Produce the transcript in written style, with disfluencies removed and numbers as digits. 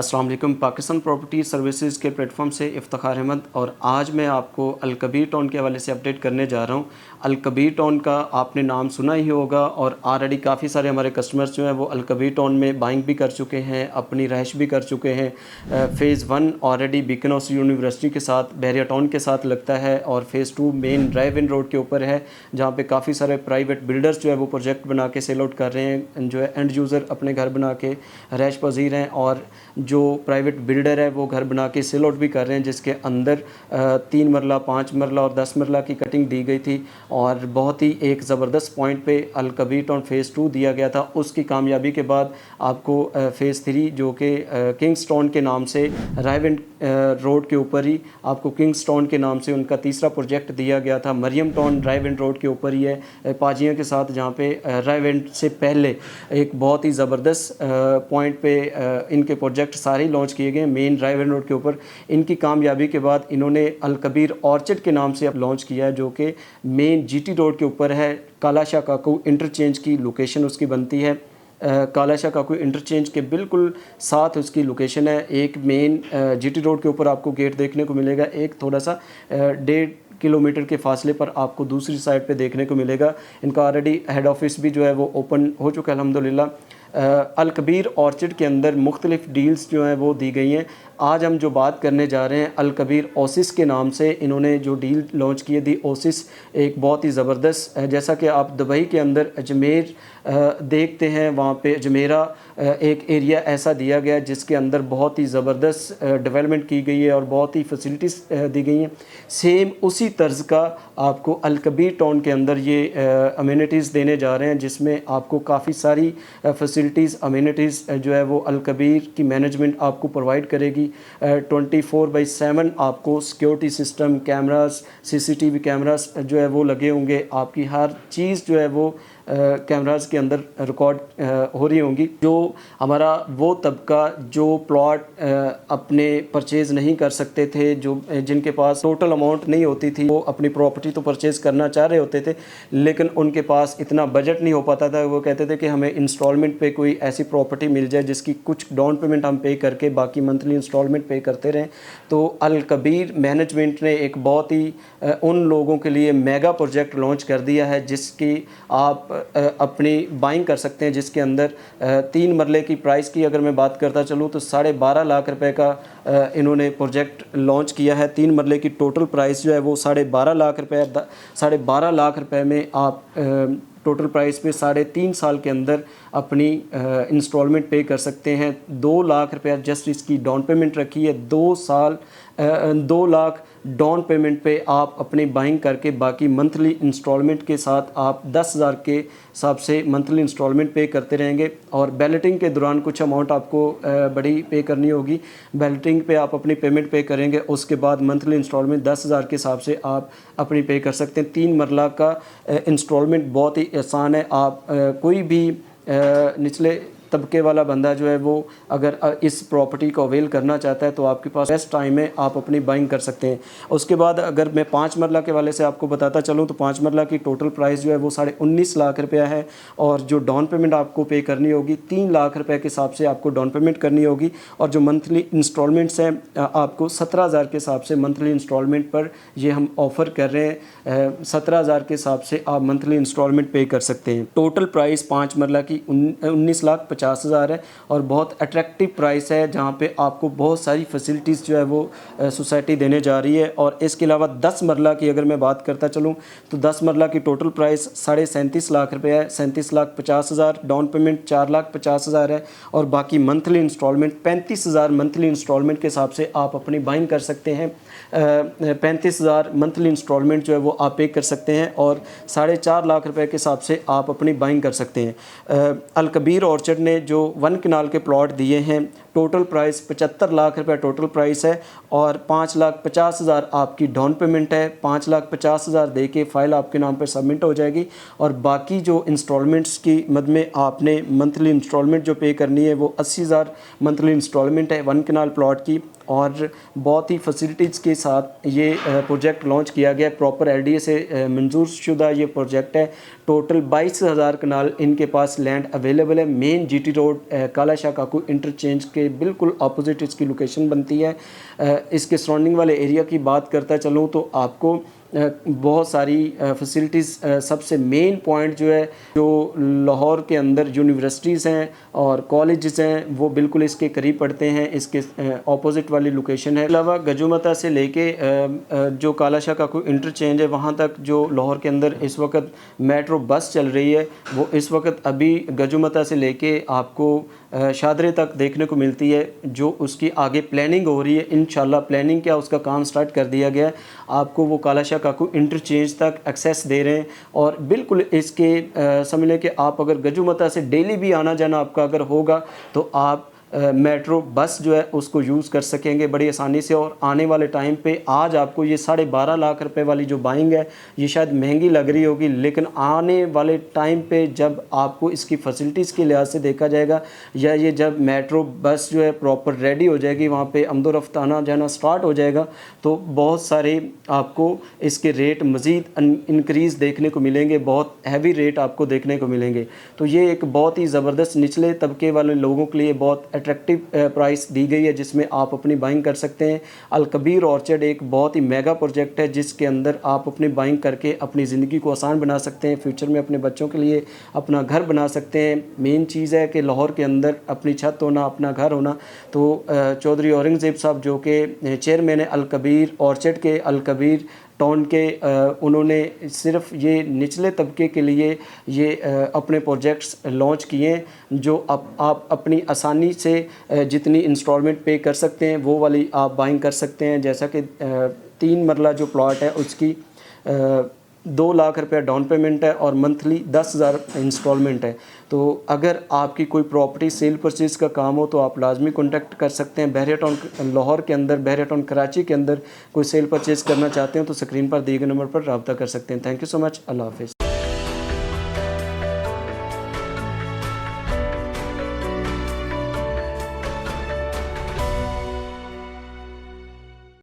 अस्सलाम वालेकुम। Pakistan property services के प्लेटफॉर्म से इफ्तिखार अहमद और आज मैं आपको अल कबीर टाउन के हवाले से अपडेट करने जा रहा हूँ। अल कबीर टाउन का आपने नाम सुना ही होगा और ऑलरेडी काफ़ी सारे हमारे कस्टमर्स जो हैं वो अल कबीर टाउन में बाइंग भी कर चुके हैं, अपनी रहाइश भी कर चुके हैं। Phase 1 already beacon house university के साथ बहरिया टाउन के साथ लगता है और फ़ेज़ 2 मेन ड्राइव इन रोड के ऊपर है, जहाँ पे काफ़ी सारे प्राइवेट बिल्डर्स जो है वो प्रोजेक्ट बना के सेल आउट कर रहे हैं, जो है एंड यूज़र अपने घर बना के रहाइश पजीर हैं और जो प्राइवेट बिल्डर है वो घर बना के सेल आउट भी कर रहे हैं, जिसके अंदर 3 मरला, 5 मरला और 10 मरला की कटिंग दी गई थी और बहुत ही एक ज़बरदस्त पॉइंट पे अल कबीर टाउन फ़ेज़ 2 दिया गया था। उसकी कामयाबी के बाद आपको फ़ेज़ 3 जो कि किंग्सटाउन के नाम से रायवेंट रोड के ऊपर ही आपको किंग्सटाउन के नाम से उनका तीसरा प्रोजेक्ट दिया गया था। मरियम टाउन रायवेंट रोड के ऊपर ही है पाजिया के साथ, जहाँ पे रायवेंट से पहले एक बहुत ही ज़बरदस्त पॉइंट पे इनके प्रोजेक्ट सारे लॉन्च किए गए मेन रायवेंट रोड के ऊपर। इनकी कामयाबी के बाद इन्होंने अल कबीर ऑर्चिड के नाम से अब लॉन्च किया है, जो कि मेन जीटी रोड के ऊपर है। कालाशाह काकू इंटरचेंज की लोकेशन उसकी बनती है। कालाशाह काकू इंटरचेंज के बिल्कुल साथ उसकी लोकेशन है। एक मेन जीटी रोड के ऊपर आपको गेट देखने को मिलेगा, एक थोड़ा सा 1.5 किलोमीटर के फासले पर आपको दूसरी साइड पे देखने को मिलेगा। इनका ऑलरेडी हेड ऑफिस भी जो है वो ओपन हो चुका है अल्हम्दुलिल्लाह। अल कबीर ऑर्चिड के अंदर मुख्तलिफ डील्स जो हैं वो दी गई हैं। आज हम जो बात करने जा रहे हैं अल कबीर ओसिस के नाम से इन्होंने जो डील लॉन्च की है दी ओसिस, एक बहुत ही ज़बरदस्त, जैसा कि आप दुबई के अंदर अजमेर देखते हैं, वहाँ पे अजमेरा एक एरिया ऐसा दिया गया जिसके अंदर बहुत ही ज़बरदस्त डेवलपमेंट की गई है और बहुत ही फैसिलिटीज़ दी गई हैं। सेम उसी तर्ज का आपको अल कबीर टाउन के अंदर ये अम्यूनिटीज़ देने जा रहे हैं, जिसमें आपको काफ़ी सारी फैसिलिटीज़ अम्यूनिटीज़ जो है वो अल कबीर की मैनेजमेंट आपको प्रोवाइड करेगी। 24/7 आपको security system, cameras, CCTV cameras जो है वो लगे होंगे। आपकी हर चीज़ जो है वो कैमरास के अंदर रिकॉर्ड हो रही होंगी। जो हमारा वो तबका जो प्लॉट अपने परचेज़ नहीं कर सकते थे, जो जिनके पास टोटल अमाउंट नहीं होती थी, वो अपनी प्रॉपर्टी तो परचेज़ करना चाह रहे होते थे लेकिन उनके पास इतना बजट नहीं हो पाता था। वो कहते थे कि हमें इंस्टॉलमेंट पे कोई ऐसी प्रॉपर्टी मिल जाए जिसकी कुछ डाउन पेमेंट हम पे करके बाकी मंथली इंस्टॉलमेंट पे करते रहें। तो अल कबीर मैनेजमेंट ने एक बहुत ही उन लोगों के लिए मेगा प्रोजेक्ट लॉन्च कर दिया है, जिसकी आप अपनी बाइंग कर सकते हैं, जिसके अंदर 3 मरले की प्राइस की अगर मैं बात करता चलूँ तो 12.5 लाख रुपए का इन्होंने प्रोजेक्ट लॉन्च किया है। 3 मरले की टोटल प्राइस जो है वो 12.5 लाख रुपए, 12.5 लाख रुपए में आप टोटल प्राइस पे 3.5 साल के अंदर अपनी इंस्टॉलमेंट पे कर सकते हैं। 2 लाख रुपया जस्ट इसकी डाउन पेमेंट रखी है। 2 लाख डाउन पेमेंट पे आप अपनी बाइंग करके बाकी मंथली इंस्टॉलमेंट के साथ आप 10,000 के हिसाब से मंथली इंस्टॉलमेंट पे करते रहेंगे और बैलेटिंग के दौरान कुछ अमाउंट आपको बड़ी पे करनी होगी। बैलेटिंग पे आप अपनी पेमेंट पे करेंगे, उसके बाद मंथली इंस्टॉलमेंट 10,000 के हिसाब से आप अपनी पे कर सकते हैं। 3 मरला का इंस्टॉलमेंट बहुत ही आसान है। आप कोई भी निचले तबके वाला बंदा जो है वो अगर इस प्रॉपर्टी को अवेल करना चाहता है तो आपके पास बेस्ट टाइम है, आप अपनी बाइंग कर सकते हैं। उसके बाद अगर मैं 5 मरला के वाले से आपको बताता चलूँ तो 5 मरला की टोटल प्राइस जो है वो 19.5 लाख रुपया है और जो डाउन पेमेंट आपको पे करनी होगी 3 लाख रुपये के हिसाब से आपको डाउन पेमेंट करनी होगी और जो मंथली इंस्टॉलमेंट्स हैं आपको 17,000 के हिसाब से मंथली इंस्टॉलमेंट पर ये हम ऑफ़र कर रहे हैं। 17,000 के हिसाब से आप मंथली इंस्टॉलमेंट पे कर सकते हैं। टोटल प्राइस 5 मरला की 19,50,000 है और बहुत अट्रैक्टिव प्राइस है, जहाँ पे आपको बहुत सारी फैसिलिटीज़ जो है वो सोसाइटी देने जा रही है। और इसके अलावा 10 मरला की अगर मैं बात करता चलूँ तो 10 मरला की टोटल प्राइस 37.5 लाख रुपये है। 37,50,000 डाउन पेमेंट 4,50,000 है और बाकी मंथली इंस्टॉलमेंट 35,000 मंथली इंस्टॉलमेंट के हिसाब से आप अपनी बाइंग कर सकते हैं। 35,000 मंथली इंस्टॉलमेंट जो है वो आप पे कर सकते हैं और 4.5 लाख रुपए के हिसाब से आप अपनी बाइंग कर सकते हैं। अल कबीर ऑर्चर्ड ने जो 1 कनाल के प्लॉट दिए हैं, टोटल प्राइस 75 लाख रुपए टोटल प्राइस है और 5,50,000 आपकी डाउन पेमेंट है। 5,50,000 दे के फ़ाइल आपके नाम पर सबमिट हो जाएगी और बाकी जो इंस्टॉलमेंट्स की मद में आपने मंथली इंस्टॉलमेंट जो पे करनी है वो 80,000 मंथली इंस्टॉलमेंट है 1 कनाल प्लॉट की। और बहुत ही फैसिलिटीज़ के साथ ये प्रोजेक्ट लॉन्च किया गया। प्रॉपर LDA से मंजूर शुदा ये प्रोजेक्ट है। टोटल 22,000 कनाल इनके पास लैंड अवेलेबल है। मेन GT रोड कालाशाह काकू इंटरचेंज के के बिल्कुल अपोजिट इसकी लोकेशन बनती है। इसके सराउंडिंग वाले एरिया की बात करता चलूँ तो आपको बहुत सारी फैसिलिटीज़, सबसे मेन पॉइंट जो है, जो लाहौर के अंदर यूनिवर्सिटीज़ हैं और कॉलेजेस हैं वो बिल्कुल इसके करीब पड़ते हैं। इसके ऑपोजिट वाली लोकेशन है। अलावा गजुमता से लेके जो कालाशाह का कोई इंटरचेंज है वहाँ तक जो लाहौर के अंदर इस वक्त मेट्रो बस चल रही है, वो इस वक्त अभी गजुमता से लेके आपको शादरे तक देखने को मिलती है। जो उसकी आगे प्लानिंग हो रही है, इंशाल्लाह प्लानिंग क्या, उसका काम स्टार्ट कर दिया गया है। आपको वो कालाशाह काकू इंटरचेंज तक एक्सेस दे रहे हैं और बिल्कुल इसके समझ लें कि आप अगर गजुमता से डेली भी आना जाना आपका अगर होगा तो आप मेट्रो बस जो है उसको यूज़ कर सकेंगे बड़ी आसानी से। और आने वाले टाइम पे आज आपको ये 12.5 लाख रुपए वाली जो बाइंग है ये शायद महंगी लग रही होगी, लेकिन आने वाले टाइम पे जब आपको इसकी फैसिलिटीज़ के लिहाज से देखा जाएगा या ये जब मेट्रो बस जो है प्रॉपर रेडी हो जाएगी, वहाँ पे आमदो रफ्त आना जाना स्टार्ट हो जाएगा, तो बहुत सारे आपको इसके रेट मज़ीद इंक्रीज़ देखने को मिलेंगे, बहुत हैवी रेट आपको देखने को मिलेंगे। तो ये एक बहुत ही ज़बरदस्त निचले तबके वाले लोगों के लिए बहुत अट्रैक्टिव प्राइस दी गई है जिसमें आप अपनी बाइंग कर सकते हैं। अलकबीर ऑर्चर्ड एक बहुत ही मेगा प्रोजेक्ट है जिसके अंदर आप अपनी बाइंग करके अपनी ज़िंदगी को आसान बना सकते हैं, फ्यूचर में अपने बच्चों के लिए अपना घर बना सकते हैं। मेन चीज़ है कि लाहौर के अंदर अपनी छत होना, अपना घर होना। तो चौधरी औरंगज़ेब साहब जो कि चेयरमैन है अलकबीर ऑर्चर्ड के, अलकबीर टाउन के, उन्होंने सिर्फ ये निचले तबके के लिए ये अपने प्रोजेक्ट्स लॉन्च किए जो आप अपनी आसानी से जितनी इंस्टॉलमेंट पे कर सकते हैं वो वाली आप बाइंग कर सकते हैं। जैसा कि 3 मरला जो प्लॉट है उसकी 2 लाख रुपया डाउन पेमेंट है और मंथली 10,000 इंस्टॉलमेंट है। तो अगर आपकी कोई प्रॉपर्टी सेल परचेज़ का काम हो तो आप लाजमी कॉन्टैक्ट कर सकते हैं। बहरिया टाउन लाहौर के अंदर, बहरिया टाउन कराची के अंदर कोई सेल परचेज़ करना चाहते हो तो स्क्रीन पर दिए गए नंबर पर रब्ता कर सकते हैं। Thank you so much. Allah हाफ़िज़।